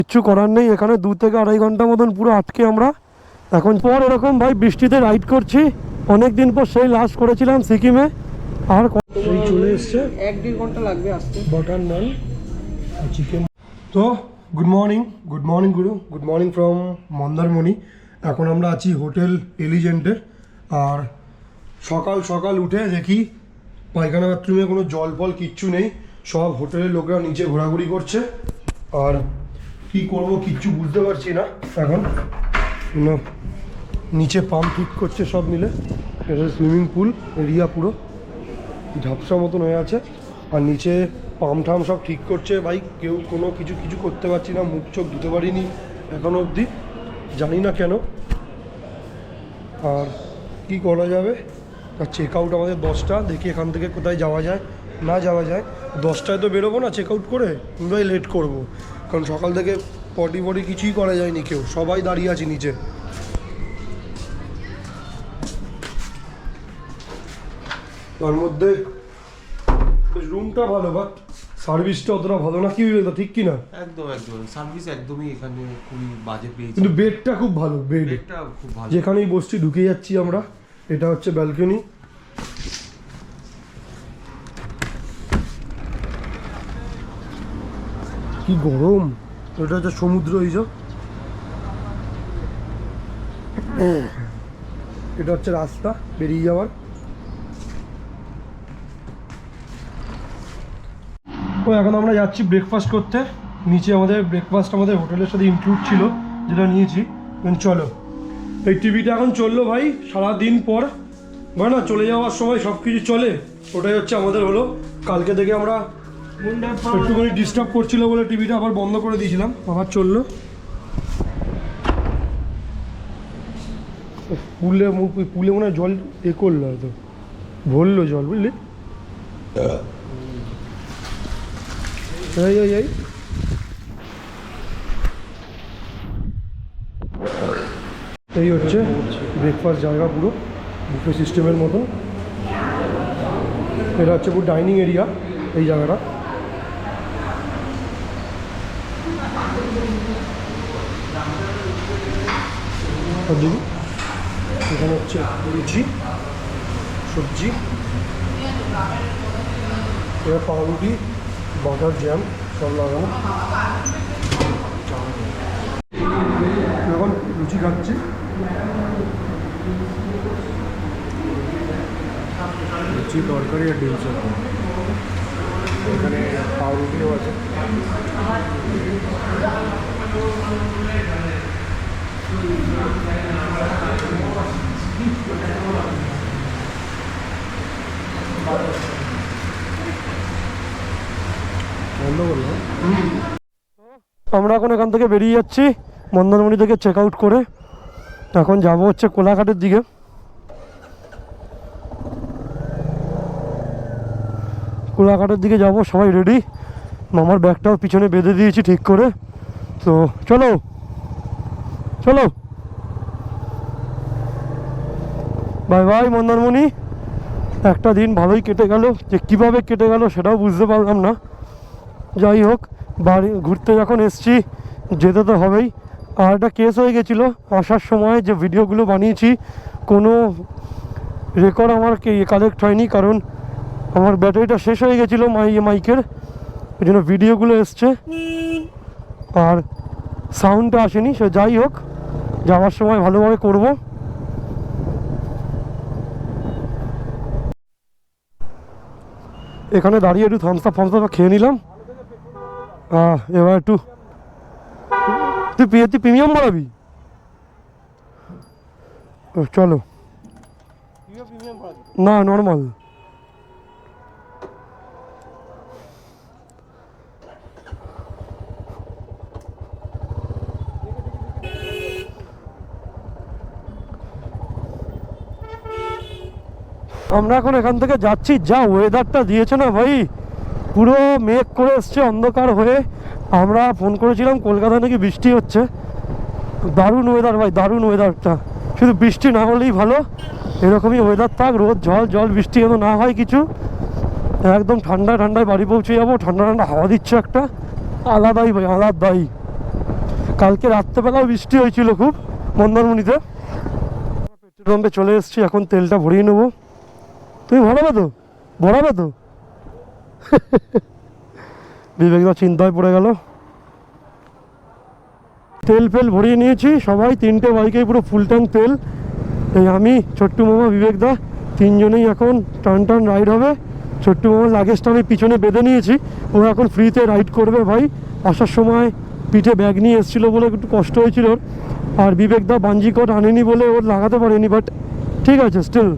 কিচ্ছু করার নেই, এখানে 2 থেকে 2.5 ঘন্টা মতন পুরো আটকে আমরা এখন পর এরকম ভাই বৃষ্টিতে রাইড করছি। অনেক দিন পর সেই লাস্ট করেছিলাম সিকিমে। আর সেই চলে এসছে 1-1.5 ঘন্টা লাগবে আসতে। বাটার নান আর চিকেন। তো good morning Guru, good morning from Mandarmani. এখন আমরা আছি হোটেল এলিজেন্টে। আর সকাল সকাল উঠে দেখি পায়খানা বাথরুমে কোনো জল ফল কিচ্ছু নেই, সব হোটেলের লোকরা নিচে ঘোরাঘুরি করছে। আর কি করব কিচ্ছু বুঝতে পারছি না এখন। নিচে পাম্প ঠিক করছে সব মিলে, এটা সুইমিং পুল এরিয়া পুরো ঝাপসা মতন হয়ে আছে। আর নিচে পাম্প ঠাম সব ঠিক করছে। ভাই কেউ কোনো কিছু করতে পারছি না, মুখ চোখ ধুতে পারিনি এখনো অবধি, জানি না কেন। আর কি করা যাবে, আর চেক আউট আমাদের 10টা, দেখি এখান থেকে কোথায় যাওয়া যায় না যাওয়া যায়। 10টায় তো বেরোবো না চেক আউট করে, ভাই লেট করবো, কারণ সকাল থেকে পটি কিছুই করা যায়নি, কেউ সবাই দাঁড়িয়ে আছি নিচে। তার মধ্যে বেশ রুমটা ভালো, বাট সার্ভিসটা অতটা ভালো না, কি বলতো ঠিক কি না? একদম সার্ভিস একদমই এখানে খুবই বাজে পেয়েছি, কিন্তু বেডটা খুব ভালো, বেডটা খুব ভালো, যেখানেই বসছি ঢুকে যাচ্ছি আমরা। এটা হচ্ছে ব্যালকনি। কি গরম, এটা হচ্ছে সমুদ্র, এই যে এটা হচ্ছে রাস্তা বেরিয়ে যাওয়ার। তো এখন আমরা যাচ্ছি ব্রেকফাস্ট করতে নিচে। আমাদের ব্রেকফাস্ট আমাদের হোটেলের সাথে ইনক্লুড ছিল, যেটা নিয়েছি। চলো, এই টিভিটা এখন চললো ভাই সারাদিন পর, না চলে যাওয়ার সময় সব কিছু চলে, ওটাই হচ্ছে আমাদের হলো। কালকে থেকে আমরা একটুখানি ডিস্টার্ব করছিল বলে টিভিটা আবার বন্ধ করে দিয়েছিলাম, আবার চললো। পুলে মনে হয় জল করলো, হয়তো ভরলো জল, বুঝলি? এই এই হচ্ছে ব্রেকফাস্ট জায়গা, পুরো বুফে সিস্টেমের মতো। এটা হচ্ছে পুরো ডাইনিং এরিয়া এই জায়গাটা। এখানে হচ্ছে লুচি, সবজি, এটা পাউরুটি, বাটার জ্যাম সব লাগানো। এখন লুচি খাচ্ছি। লুচি, তরকারি আর ডিম চপ, এখানে পাউরুটিও আছে। আমরা এখন এখান থেকে বেরিয়ে যাচ্ছি মন্দারমণি থেকে চেক আউট করে। এখন যাব হচ্ছে কোলাঘাটের দিকে। কোলাঘাটের দিকে যাব, সবাই রেডি। মামার ব্যাগটাও পিছনে বেঁধে দিয়েছি ঠিক করে। তো চলো চলো, বাই বাই মন্দারমণি। একটা দিন ভালোই কেটে গেল, যে কীভাবে কেটে গেল সেটাও বুঝতে পারলাম না। যাই হোক, বাড়ি ঘুরতে যখন এসছি যেতে তো হবেই। আর একটা কেস হয়ে গেছিলো আসার সময়, যে ভিডিওগুলো বানিয়েছি কোনো রেকর্ড আমার কালেক্ট হয়নি, কারণ আমার ব্যাটারিটা শেষ হয়ে গেছিলো মাইকের, ওই জন্য ভিডিওগুলো এসছে আর সাউন্ডটা আসেনি। সে যাই হোক, যাওয়ার সময় ভালোভাবে করব। এখানে দাঁড়িয়ে একটু থামস আপ খেয়ে নিলাম। এবার একটু তুই প্রিমিয়াম বাড়াবি? চলো, না নর্মাল। আমরা এখন এখান থেকে যাচ্ছি, যা ওয়েদারটা দিয়েছে না ভাই, পুরো মেঘ করে এসছে অন্ধকার হয়ে। আমরা ফোন করেছিলাম কলকাতা নাকি বৃষ্টি হচ্ছে, দারুণ ওয়েদার ভাই, দারুণ ওয়েদারটা। শুধু বৃষ্টি না হলেই ভালো, এরকমই ওয়েদার থাক, রোদ জল বৃষ্টি যেন না হয় কিছু। একদম ঠান্ডায় বাড়ি পৌঁছে যাবো। ঠান্ডা হাওয়া দিচ্ছে একটা, আলাদাই ভাই, আলাদাই। কালকে রাত্রেবেলাও বৃষ্টি হয়েছিল খুব মন্দারমণিতে। পেট্রোল পাম্পে চলে এসেছি, এখন তেলটা ভরিয়ে নেবো। তুমি ভরাবে তো? ভরাবে তো? বিবেকদা চিন্তায় পড়ে গেল। তেল ফেল ভরিয়ে নিয়েছি সবাই, 3টে বাইকেই পুরো ফুল ট্যাঙ্ক তেল। এই আমি, ছোট্টু মামা, বিবেকদা, 3জনেই এখন টান টান রাইড হবে। ছোট্টু মামার লাগেজটা আমি পিছনে বেঁধে নিয়েছি, ও এখন ফ্রিতে রাইড করবে ভাই। আসার সময় পিঠে ব্যাগ নিয়ে এসেছিলো বলে একটু কষ্ট হয়েছিল ওর। আর বিবেকদা বাঞ্জি কোট আনেনি বলে ওর লাগাতে পারেনি, বাট ঠিক আছে স্টিল।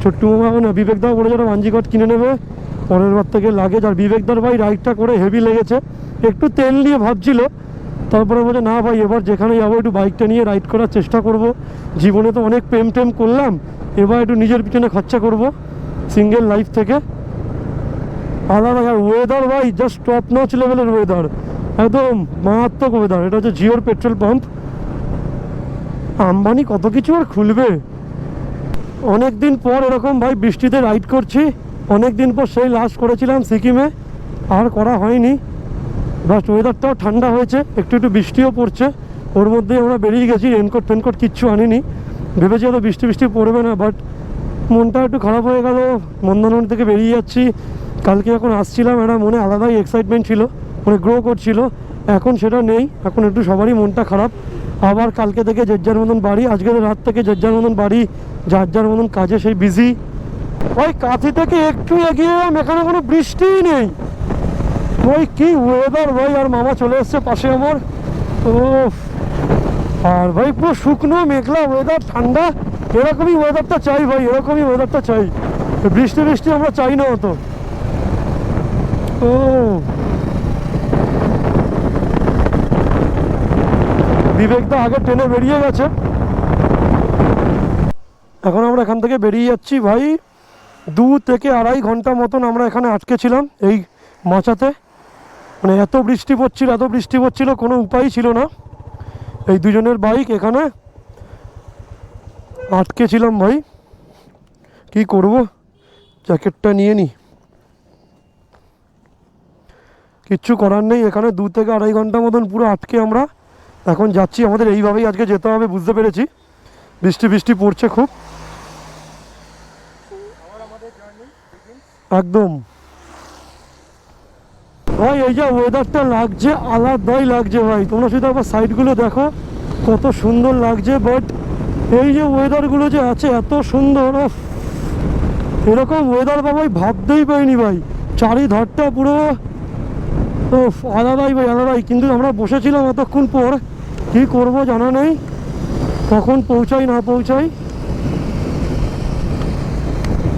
ছোট্টু মামা না, বিবেকদাও বলে যারা বাঞ্জি কোট কিনে নেবে পরের বার থেকে লাগেজ। আর বিবেকদার ভাই রাইডটা করে হেভি লেগেছে, একটু তেল নিয়ে ভাবছিল, তারপরে বলে না ভাই এবার যেখানে যাবো একটু বাইকটা নিয়ে রাইড করার চেষ্টা করব। জীবনে তো অনেক প্রেম টেম করলাম, এবার একটু নিজের পিছনে খরচা করব সিঙ্গেল লাইফ থেকে। আলাদা। আর ওয়েদার ভাই জাস্ট টপ নচ লেভেলের ওয়েদার, একদম মারাত্মক ওয়েদার। এটা হচ্ছে জিওর পেট্রোল পাম্প। আম্বানি কত কিছু আর খুলবে। অনেক দিন পর এরকম ভাই বৃষ্টিতে রাইড করছি, অনেক দিন পর সেই লাস্ট করেছিলাম সিকিমে, আর করা হয়নি। বাট ওয়েদারটাও ঠান্ডা হয়েছে, একটু একটু বৃষ্টিও পড়ছে, ওর মধ্যেই আমরা বেরিয়ে গেছি। রেনকোট ফেনকোট কিচ্ছু আনিনি, ভেবেছি হয়তো বৃষ্টি বৃষ্টি পড়বে না, বাট মনটা একটু খারাপ হয়ে গেল। মন্দারমণি থেকে বেরিয়ে যাচ্ছি, কালকে যখন আসছিলাম একটা মনে আলাদাই এক্সাইটমেন্ট ছিল, মানে গ্রো করছিল, এখন সেটা নেই। এখন একটু সবারই মনটা খারাপ। আবার কালকে থেকে যার যার মতন বাড়ি, আজকে রাত থেকে যার যার মতন বাড়ি, যার যার মতন কাজে সেই বিজি। ওই কাঁথি থেকে একটু এগিয়ে এখানে কোনো বৃষ্টিই নেই। ওই কি ওয়েদার ভাই। আর মামা চলে এসছে পাশে আমার। ও আর ভাই পুরো শুকনো মেঘলা ওয়েদার, ঠান্ডা। এরকমই ওয়েদারটা চাই ভাই, এরকমই ওয়েদারটা চাই। বৃষ্টি বৃষ্টি আমরা চাই না অত। ও বিবেকদা আগে ট্রেনে বেরিয়ে গেছে, এখন আমরা এখান থেকে বেরিয়ে যাচ্ছি ভাই। 2 থেকে 2.5 ঘন্টা মতন আমরা এখানে আটকে ছিলাম এই মাচাতে। মানে এত বৃষ্টি পড়ছিল, কোনো উপায় ছিল না। এই দুজনের বাইক এখানে আটকে ছিলাম ভাই, কি করব, জ্যাকেটটা নিয়ে নি, কিচ্ছু করার নেই। এখানে 2 থেকে 2.5 ঘন্টা মতন পুরো আটকে আমরা এখন যাচ্ছি। আমাদের এইভাবেই আজকে যেতে হবে, বুঝতে পেরেছি। বৃষ্টি পড়ছে খুব, একদম ভাই। এই যে ওয়েদারটা লাগছে, আলাদাই লাগছে ভাই। তোমরা শুধু আবার সাইডগুলো দেখো কত সুন্দর লাগছে। বাট এই যে ওয়েদারগুলো যে আছে এত সুন্দর, এরকম ওয়েদার ভাই ভাবতেই পারিনি ভাই। চারিধারটা পুরো আলাদাই ভাই, আলাদাই। কিন্তু আমরা বসেছিলাম এতক্ষণ পর, কি করব জানা নেই, কখন পৌঁছাই না পৌঁছাই।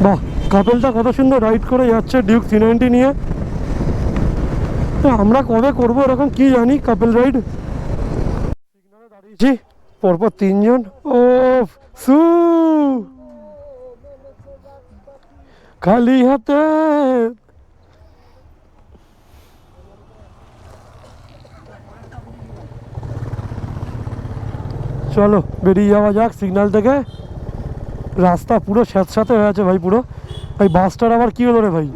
বাহ, কাপেলটা কত সুন্দর রাইড করে যাচ্ছে ডিউক 390 নিয়ে। তো আমরা কবে করবো এরকম কি জানি কাপেল রাইড। সিগনালে দাঁড়িয়েছি পরপর 3জন। ও সু খালি হাতে। চলো বেরিয়ে যাওয়া যাক সিগন্যাল থেকে। রাস্তা পুরো স্যাঁতস্যাঁতে হয়ে আছে ভাই পুরো। ভাই বাসটার আবার কি হলো রে ভাই।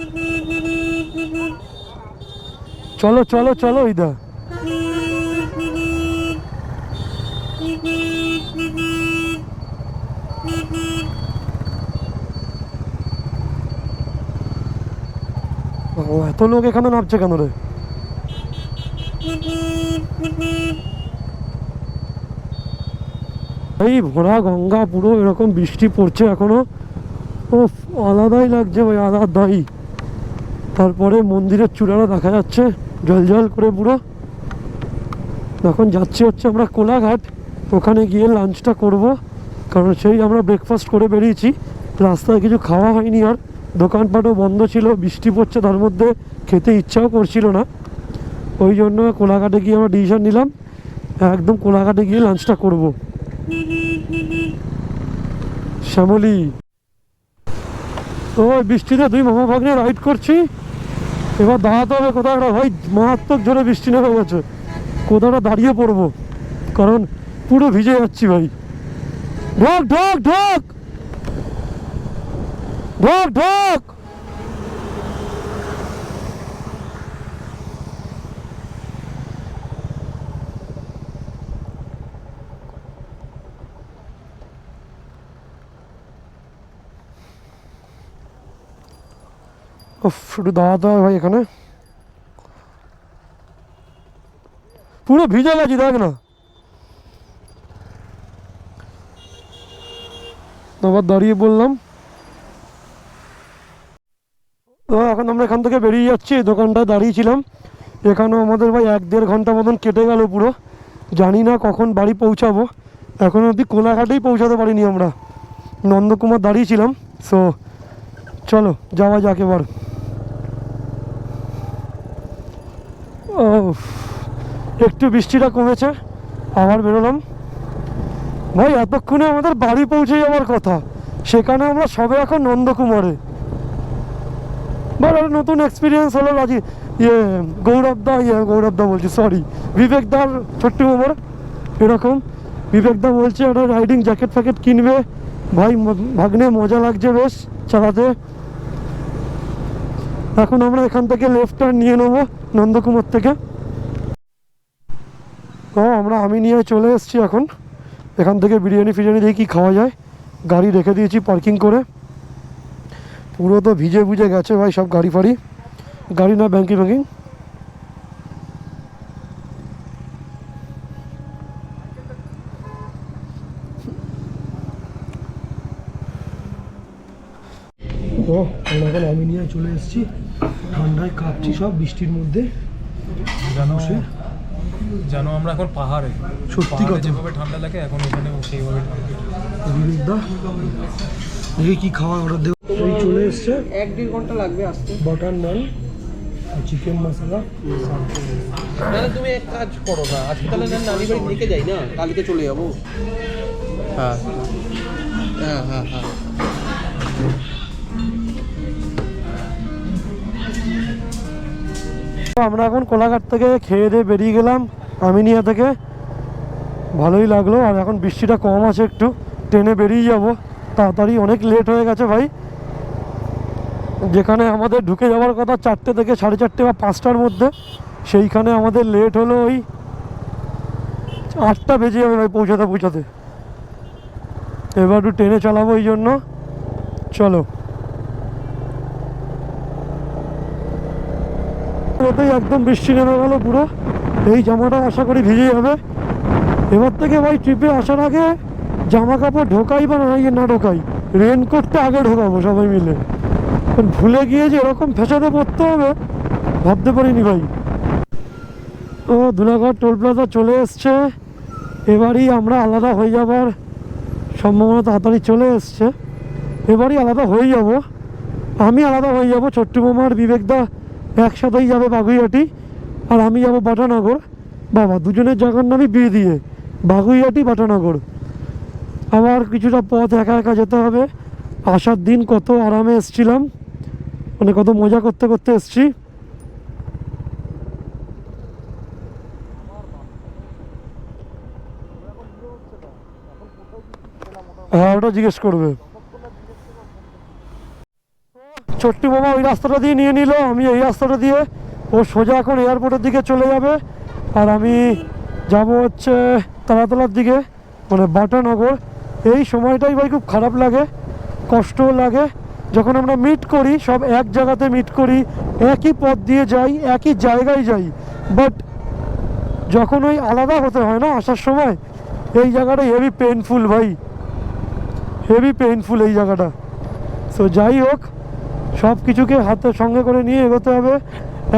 চলো চলো চলো, ইদা এত লোক এখানে নামছে কেন রে। এই ভরা গঙ্গা পুরো এরকম বৃষ্টি পড়ছে এখনো। ও আলাদাই লাগছে ভাই, আলাদাই। তারপরে মন্দিরের চূড়াটা দেখা যাচ্ছে জল জল করে পুরো। এখন যাচ্ছি হচ্ছে আমরা কোলাঘাট, ওখানে গিয়ে লাঞ্চটা করব। কারণ সেই আমরা ব্রেকফাস্ট করে বেরিয়েছি, রাস্তায় কিছু খাওয়া হয়নি। আর দোকানপাটও বন্ধ ছিল, বৃষ্টি পড়ছে, তার মধ্যে খেতে ইচ্ছাও করছিল না। ওই জন্য কোলাঘাটে গিয়ে আমরা ডিসিশন নিলাম একদম কোলাঘাটে গিয়ে লাঞ্চটা করব। শ্যামলী তো বৃষ্টিতে 2 মামা ভাগ্নে রাইড করছি। এবার দাঁড়াতে হবে কোথাও একটা ভাই, মারাত্মক জোরে বৃষ্টি নেমে গেছে, কোথাওটা দাঁড়িয়ে পড়বো, কারণ পুরো ভিজে যাচ্ছি ভাই। ঢোক ঢোক ঢোক ঢোক ঢোক। উফ, একটু দাঁড়াতে হবে ভাই এখানে, পুরো ভিজে গেছি দেখ না। আবার দাঁড়িয়ে বললাম। তো এখন আমরা এখান থেকে বেরিয়ে যাচ্ছি, এই দোকানটায় দাঁড়িয়েছিলাম, এখানেও আমাদের ভাই 1-1.5 ঘন্টা মতন কেটে গেল পুরো। জানি না কখন বাড়ি পৌঁছাবো, এখনও অবধি কোলাঘাটেই পৌঁছাতে পারিনি আমরা, নন্দকুমার দাঁড়িয়েছিলাম। সো চলো যাওয়া যাক এবার। ও, একটু বৃষ্টিটা কমেছে, আবার বেরোলাম। ভাই এতক্ষণে আমাদের বাড়ি পৌঁছে যাওয়ার কথা, সেখানে আমরা সবে এখন নন্দকুমারে। একটা নতুন এক্সপিরিয়েন্স হলো। গৌরবদা বলছি, সরি, বিবেকদার ছোট্ট মোমর এরকম। বিবেকদা বলছে একটা রাইডিং জ্যাকেট ফ্যাকেট কিনবে। ভাই ভাগ্নে মজা লাগছে বেশ চালাতে। এখন আমরা এখান থেকে লেফট টার্ন নিয়ে নেবো নন্দকুমার থেকে। তো আমরা আমি নিয়ে চলে এসেছি এখন, এখান থেকে বিরিয়ানি ফিরিয়ানি দিয়ে কি খাওয়া যায়। গাড়ি রেখে দিয়েছি পার্কিং করে, পুরো তো ভিজে ভিজে গেছে ভাই সব গাড়ি ফাড়ি, গাড়ি না ব্যাঙ্কিং ব্যাঙ্কিং। তো আমরা এখন আমিনিয়ায় চলে এসেছি, ঠান্ডায় কাঁপছি সব বৃষ্টির মধ্যে। জানো আমরা এখন পাহাড়ে, সত্যি কথা, যেভাবে ঠান্ডা লাগে এখন এখানে সেইভাবে ঠান্ডা। বিবেকদা এই কি খাওয়া অর্ডার দেবো, এই চলে এসছে। 1-1.5 ঘন্টা লাগবে আসতে। বাটার নান, চিকেন মশলা। না তুমি এক কাজ করো না, আজকে তাহলে নানি বাড়ি থেকে যাই না, কালকে চলে যাবো। হ্যাঁ হ্যাঁ হ্যাঁ হ্যাঁ। আমরা এখন কোলাঘাট থেকে খেয়ে দিয়ে বেরিয়ে গেলাম আমিনিয়া থেকে, ভালোই লাগলো। আর এখন বৃষ্টিটা কম আছে, একটু ট্রেনে বেরিয়ে যাব তাড়াতাড়ি, অনেক লেট হয়ে গেছে ভাই। যেখানে আমাদের ঢুকে যাওয়ার কথা 4টে থেকে 4:30 বা 5টার মধ্যে, সেইখানে আমাদের লেট হলো ওই 8টা বেজে যাবে ভাই পৌঁছাতে। এবার একটু ট্রেনে চালাবো এই জন্য। চলো, ওটাই একদম বৃষ্টি নেমে গেল পুরো, এই জামাটা আশা করি ভিজে যাবে। এবার থেকে ভাই ট্রিপে আসার আগে জামা কাপড় ঢোকাই বা না ঢোকাই, রেনকোটটা আগে ঢোকাবো সবাই মিলে। ভুলে গিয়ে যে এরকম ফেসাতে পড়তে হবে ভাবতে পারিনি ভাই। ও ধুলাঘাট টোল প্লাজা চলে এসছে, এবারই আমরা আলাদা হয়ে যাবার সম্ভাবনা তাড়াতাড়ি চলে এসছে। এবারই আলাদা হয়ে যাব, আমি আলাদা হয়ে যাব, ছোট্ট মামার বিবেকদা একসাথেই যাবে বাগুইহাটি, আর আমি যাব বাটানগর। বাবা দুজনের জায়গার নামই বিয়ে দিয়ে, বাগুইহাটি বাটানগর। আবার কিছুটা পথ একা একা যেতে হবে। আসার দিন কত আরামে এসছিলাম, মানে কত মজা করতে করতে এসছি। হ্যাঁ ওটা জিজ্ঞেস করবে। ছোট্ট মামা ওই রাস্তাটা দিয়ে নিয়ে নিল, আমি এই রাস্তাটা দিয়ে। ও সোজা এখন এয়ারপোর্টের দিকে চলে যাবে, আর আমি যাব হচ্ছে তারাতলার দিকে, মানে বাটানগর। এই সময়টাই ভাই খুব খারাপ লাগে, কষ্টও লাগে, যখন আমরা মিট করি সব এক জায়গাতে মিট করি, একই পথ দিয়ে যাই, একই জায়গায় যাই, বাট যখন ওই আলাদা হতে হয় না আসার সময়, এই জায়গাটা হেভি পেইনফুল ভাই, হেভি পেইনফুল এই জায়গাটা। সো যাই হোক, সব কিছুকে হাতে সঙ্গে করে নিয়ে এগোতে হবে।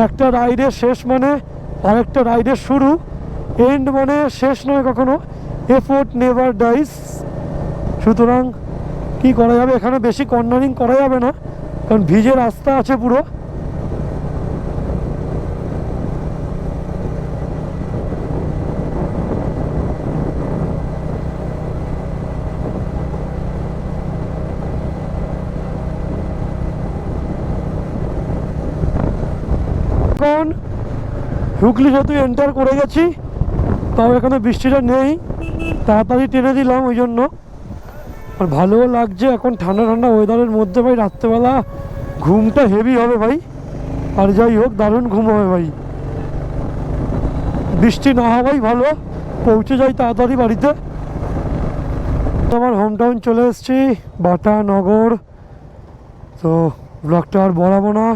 একটা রাইডের শেষ মানে আরেকটা রাইডের শুরু, এন্ড মানে শেষ নয় কখনো, এফোর্ট নেভার ডাইস। সুতরাং কি করা যাবে, এখানে বেশি কর্নারিং করা যাবে না, কারণ ভিজে রাস্তা আছে পুরো। এখন হুগলি যেহেতু এন্টার করে গেছি, তাও এখানে বৃষ্টিটা নেই, তাড়াতাড়ি টেনে দিলাম ওই জন্য। আর ভালোও লাগছে এখন ঠান্ডা ঠান্ডা ওয়েদারের মধ্যে ভাই। রাত্রেবেলা ঘুমটা হেভি হবে ভাই, আর যাই হোক দারুণ ঘুম হবে ভাই। বৃষ্টি না হওয়াই ভালো, পৌঁছে যাই তাড়াতাড়ি বাড়িতে। আমার হোম টাউন চলে এসেছি বাটানগর। তো ব্লগটা আর বাড়াবো না,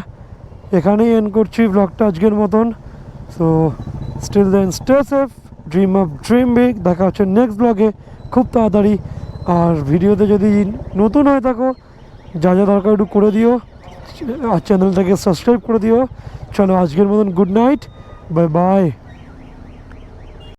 এখানেই এন্ড করছি ব্লগটা আজকের মতন। So still then stay safe, dream of dream big. দেখা হচ্ছে নেক্সট ব্লগে খুব তাড়াতাড়ি। আর ভিডিওতে যদি নতুন হয়ে থাকো, যা যা দরকার একটু করে দিও, আর চ্যানেলটাকে সাবস্ক্রাইব করে দিও। চলো আজকের মতন গুড নাইট, বাই বাই।